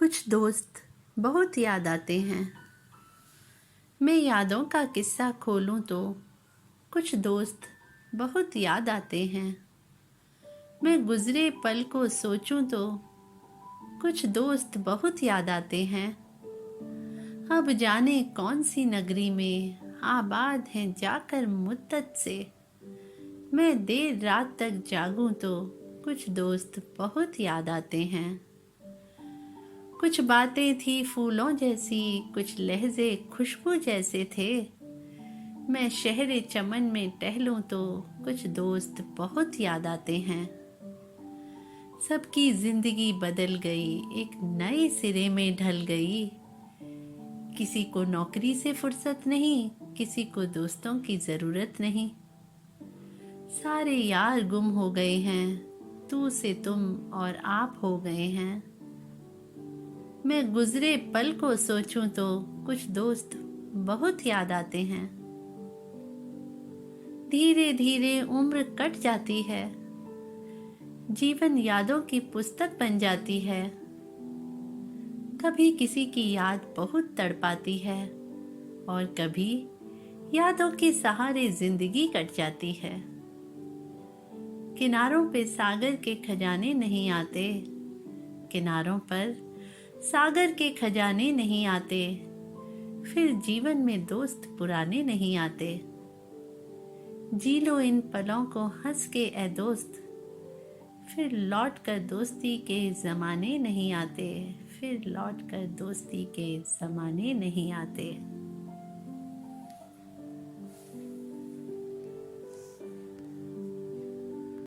कुछ दोस्त बहुत याद आते हैं। मैं यादों का किस्सा खोलूं तो कुछ दोस्त बहुत याद आते हैं। मैं गुजरे पल को सोचूं तो कुछ दोस्त बहुत याद आते हैं। अब जाने कौन सी नगरी में आबाद हैं जाकर मुद्दत से। मैं देर रात तक जागूं तो कुछ दोस्त बहुत याद आते हैं। कुछ बातें थी फूलों जैसी, कुछ लहजे खुशबू जैसे थे। मैं शहरे चमन में टहलूं तो कुछ दोस्त बहुत याद आते हैं। सबकी जिंदगी बदल गई, एक नए सिरे में ढल गई। किसी को नौकरी से फुर्सत नहीं, किसी को दोस्तों की जरूरत नहीं। सारे यार गुम हो गए हैं, तू से तुम और आप हो गए हैं। मैं गुजरे पल को सोचूं तो कुछ दोस्त बहुत याद आते हैं। धीरे धीरे उम्र कट जाती है, जीवन यादों की पुस्तक बन जाती है। कभी किसी की याद बहुत तड़पाती है और कभी यादों के सहारे जिंदगी कट जाती है। किनारों पे सागर के खजाने नहीं आते, किनारों पर सागर के खजाने नहीं आते। फिर जीवन में दोस्त पुराने नहीं आते। जी लो इन पलों को हंस के ए दोस्त, फिर लौट कर दोस्ती के ज़माने नहीं आते। फिर लौट कर दोस्ती के ज़माने नहीं आते।